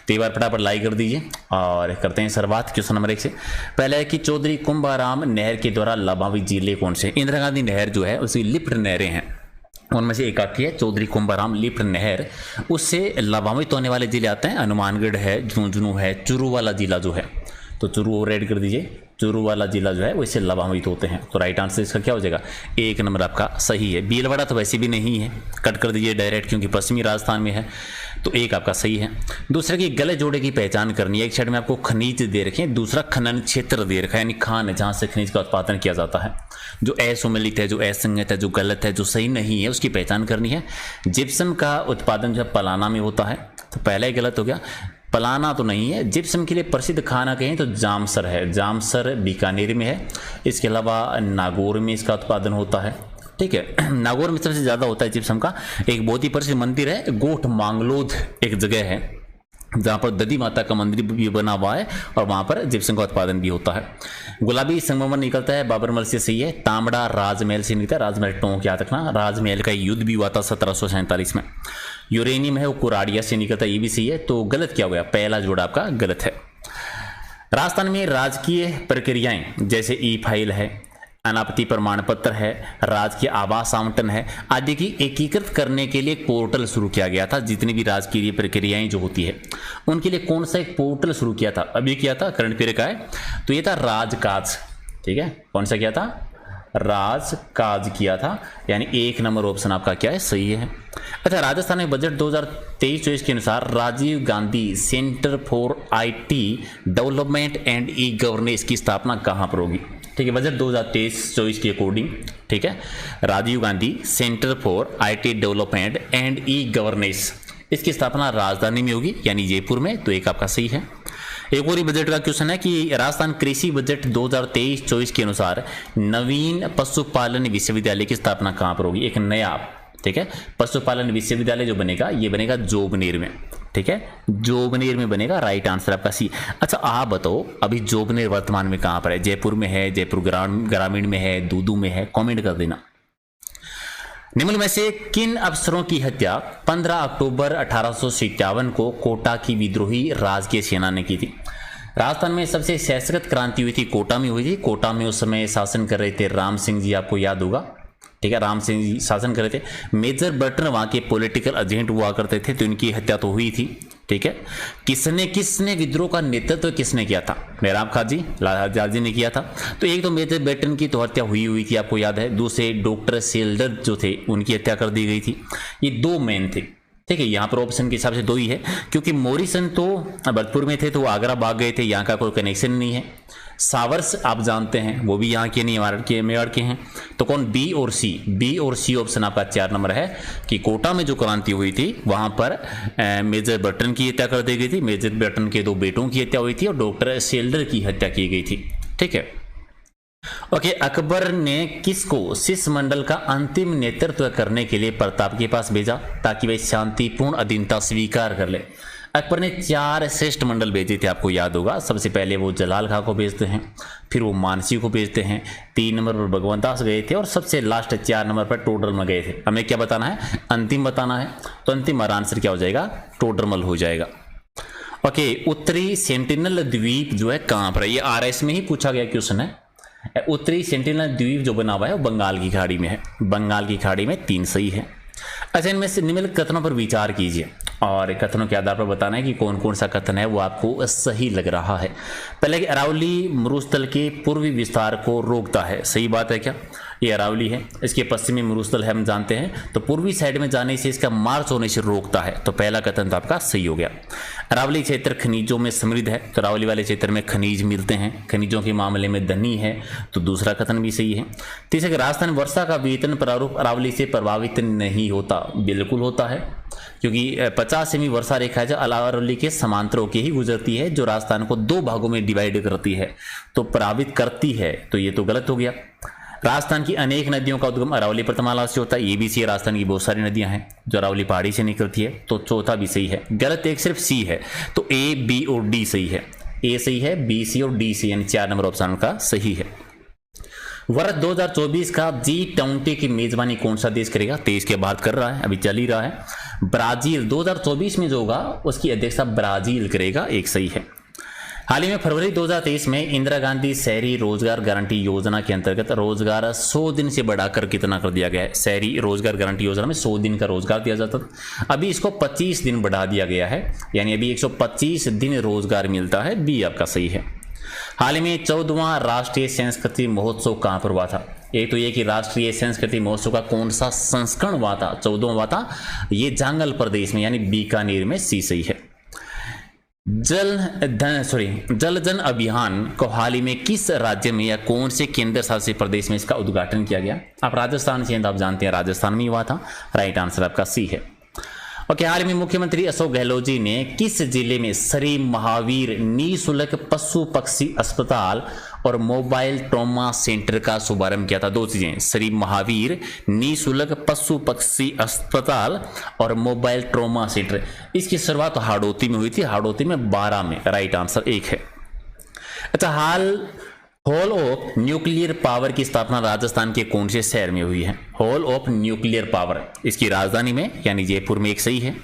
तो एक बार फटाफट लाइक कर दीजिए और करते हैं शुरुआत क्वेश्चन नंबर 1 से। पहला है कि चौधरी कुंभाराम नहर के द्वारा लाभान्वित जिले कौन से? इंदिरा गांधी नहर जो है उसकी लिफ्ट नहरें हैं, उनमें से एक आती है चौधरी कुंभाराम लिफ्ट नहर, उससे लाभान्वित होने वाले जिले आते हैं हनुमानगढ़ है, झुंझुनू है, चूरू वाला जिला जो है, तो चूरू रेड कर दीजिए, चूरू वाला जिला जो है वो इससे लाभान्वित होते हैं। तो राइट आंसर इसका क्या हो जाएगा? 1 नंबर आपका सही है। भीलवाड़ा तो वैसे भी नहीं है, कट कर दीजिए डायरेक्ट क्योंकि पश्चिमी राजस्थान में है, तो 1 आपका सही है। दूसरा कि गले जोड़े की पहचान करनी है। एक साइड में आपको खनिज दे रखे हैं, दूसरा खनन क्षेत्र दे रखा है, यानी खान है जहाँ से खनिज का उत्पादन किया जाता है। जो असुमेलित है, जो असंगत है, जो गलत है, जो सही नहीं है, उसकी पहचान करनी है। जिप्सम का उत्पादन जो पलाना में होता है, तो पहला ही गलत हो गया, पलाना तो नहीं है। जिप्सम के लिए प्रसिद्ध खाना कहें तो जामसर है, जामसर बीकानेर में है। इसके अलावा नागौर में इसका उत्पादन होता है, ठीक है। नागौर में सबसे ज़्यादा होता है जिप्सम का। एक बहुत ही प्रसिद्ध मंदिर है गोठ मांगलोद, एक जगह है जहाँ पर दधी माता का मंदिर भी बना हुआ है और वहाँ पर जिप्सम का उत्पादन भी होता है। गुलाबी संगमरमर निकलता है बाबरमल से, सही है। तांबड़ा राजमहल से निकलता है, राजमहल टोंक याद रखना, राजमहल का युद्ध भी हुआ था 1747 में। यूरेनियम है वो कुराड़िया से निकलता है, ये भी सही है। तो गलत क्या हो गया? पहला जोड़ा आपका गलत है। राजस्थान में राजकीय प्रक्रियाएं जैसे ई फाइल है, अनापत्ति प्रमाण पत्र है, राजकीय आवास आवंटन है आदि की एकीकृत करने के लिए एक पोर्टल शुरू किया गया था। जितनी भी राजकीय प्रक्रियाएं जो होती है उनके लिए कौन सा एक पोर्टल शुरू किया था? अभी किया था, करंट अफेयर का है, तो ये था राजकाज, ठीक है। कौन सा किया था? राजकाज किया था, यानी 1 नंबर ऑप्शन आपका क्या है? सही है। अच्छा, राजस्थान में बजट 2023-24 के अनुसार Rajiv Gandhi centre for IT development and e governance की स्थापना कहाँ पर होगी? ठीक है, बजट 2023-24 के अकॉर्डिंग, ठीक है, Rajiv Gandhi centre for IT development and e governance, इसकी स्थापना राजधानी में होगी, यानी जयपुर में। तो 1 आपका सही है। एक और बजट का क्वेश्चन है कि राजस्थान कृषि बजट 2023-24 के अनुसार नवीन पशुपालन विश्वविद्यालय की स्थापना कहाँ पर होगी? एक नया, ठीक है, पशुपालन विश्वविद्यालय जो बनेगा ये बनेगा जोबनेर में, ठीक है, जोबनेर में बनेगा। राइट आंसर आपका सी। अच्छा, आप बताओ अभी जोबनेर वर्तमान में कहाँ पर है? जयपुर में है, जयपुर ग्रामीण में है, दूदू में है? कमेंट कर देना। निम्न में से किन अफसरों की हत्या 15 अक्टूबर 1857 को कोटा की विद्रोही राजकीय सेना ने की थी? राजस्थान में सबसे सशक्त क्रांति हुई थी कोटा में हुई थी। कोटा में उस समय शासन कर रहे थे राम सिंह जी, आपको याद होगा, ठीक है, राम सिंह जी शासन कर रहे थे। मेजर बर्टन वहाँ के पॉलिटिकल एजेंट हुआ करते थे, तो इनकी हत्या तो हुई थी, ठीक है। किसने विद्रोह का नेतृत्व किसने किया था? मेहराब खां जी, लाला जी ने किया था। तो एक तो मेजर बर्टन की तो हत्या हुई थी, आपको याद है। दूसरे डॉक्टर सेल्डर जो थे उनकी हत्या कर दी गई थी। ये 2 मेन थे, ठीक है। यहाँ पर ऑप्शन के हिसाब से 2 ही है, क्योंकि मॉरिसन तो भरतपुर में थे तो वो आगरा भाग गए थे, यहाँ का कोई कनेक्शन नहीं है। सावर्स आप जानते हैं, वो भी यहाँ के नहीं, मेवाड़ के हैं। तो कौन? बी और सी ऑप्शन आपका 4 नंबर है कि कोटा में जो क्रांति हुई थी वहां पर मेजर बर्टन की हत्या कर दी गई थी, मेजर बर्टन के 2 बेटों की हत्या हुई थी और डॉक्टर सेल्डर की हत्या की गई थी, ठीक है। ओके, अकबर ने किसको शिष्टमंडल का अंतिम नेतृत्व करने के लिए प्रताप के पास भेजा ताकि वह शांतिपूर्ण अधीनता स्वीकार कर ले? अकबर ने 4 श्रेष्ठ मंडल भेजे थे, आपको याद होगा। सबसे पहले वो जलाल खां को भेजते हैं, फिर वो मानसी को भेजते हैं, 3 नंबर पर भगवंत दास गए थे और सबसे लास्ट 4 नंबर पर टोडरमल गए थे। हमें क्या बताना है? अंतिम बताना है। तो अंतिम आंसर क्या हो जाएगा? टोडरमल हो जाएगा। ओके, उत्तरी सेंटिनल द्वीप जो है कहाँ पर है? ये RS में ही पूछा गया क्वेश्चन है। उत्तरी सेंटिनल द्वीप जो बना हुआ है वो बंगाल की खाड़ी में है। बंगाल की खाड़ी में 3 सही है। अच्छा, इनमें से निम्नलिखित कथनों पर विचार कीजिए और कथनों के आधार पर बताना है कि कौन कौन सा कथन है वो आपको सही लग रहा है। पहले कि अरावली मरुस्थल के पूर्वी विस्तार को रोकता है, सही बात है क्या? ये अरावली है, इसके पश्चिमी मरुस्थल है, हम जानते हैं, तो पूर्वी साइड में जाने से इसका मार्च होने से रोकता है। तो पहला कथन तो आपका सही हो गया। अरावली क्षेत्र खनिजों में समृद्ध है, तो अरावली वाले क्षेत्र में खनिज मिलते हैं, खनिजों के मामले में धनी है, तो दूसरा कथन भी सही है। तीसरा, राजस्थान वर्षा का वेतन प्रारूप अरावली से प्रभावित नहीं होता, बिल्कुल होता है, क्योंकि 50 सेमी वर्षा रेखा जो अरावली के समांतर होकर ही गुजरती है, जो राजस्थान को 2 भागों में डिवाइड करती है, तो प्रभावित करती है, तो ये तो गलत हो गया। राजस्थान की अनेक नदियों का उद्गम अरावली पर्वतमाला से होता है, ये भी सही है। राजस्थान की बहुत सारी नदियां हैं जो अरावली पहाड़ी से निकलती है, तो चौथा भी सही है। गलत एक सिर्फ सी है, तो ए, बी और डी सही है। ए सही है, बी, सी और डी सही, यानी 4 नंबर ऑप्शन का सही है। वर्ष 2024 का G20 की मेजबानी कौन सा देश करेगा? 23 के बाद कर रहा है, अभी चल ही रहा है। ब्राजील 2024 में जो होगा उसकी अध्यक्षता ब्राजील करेगा, एक सही है। हाल ही में फरवरी 2023 में इंदिरा गांधी शहरी रोजगार गारंटी योजना के अंतर्गत रोजगार 100 दिन से बढ़ाकर कितना कर दिया गया है? शहरी रोजगार गारंटी योजना में 100 दिन का रोजगार दिया जाता था, अभी इसको 25 दिन बढ़ा दिया गया है, यानी अभी 125 दिन रोजगार मिलता है, बी आपका सही है। हाल ही में 14वां राष्ट्रीय संस्कृति महोत्सव कहां पर हुआ था? एक तो ये कि राष्ट्रीय संस्कृति महोत्सव का कौन सा संस्करण हुआ था? 14वां हुआ था, ये जांगल प्रदेश में यानी बीकानेर में, सी सही है। जल जन अभियान को हाल ही में किस राज्य में या कौन से केंद्र शासित प्रदेश में इसका उद्घाटन किया गया? आप राजस्थान से आप जानते हैं, राजस्थान में हुआ था, राइट आंसर आपका सी है। ओके, हाल में मुख्यमंत्री अशोक गहलोत जी ने किस जिले में श्री महावीर निःशुल्क पशु पक्षी अस्पताल और मोबाइल ट्रॉमा सेंटर का शुभारंभ किया था? दो चीजें, श्री महावीर निःशुल्क पशु पक्षी अस्पताल और मोबाइल ट्रॉमा सेंटर, इसकी शुरुआत हाड़ौती में हुई थी, हाड़ौती में 12 में, राइट आंसर एक है। अच्छा, हॉल ऑफ न्यूक्लियर पावर की स्थापना राजस्थान के कौन से शहर में हुई है? हॉल ऑफ न्यूक्लियर पावर, इसकी राजधानी में यानी जयपुर में, एक सही है।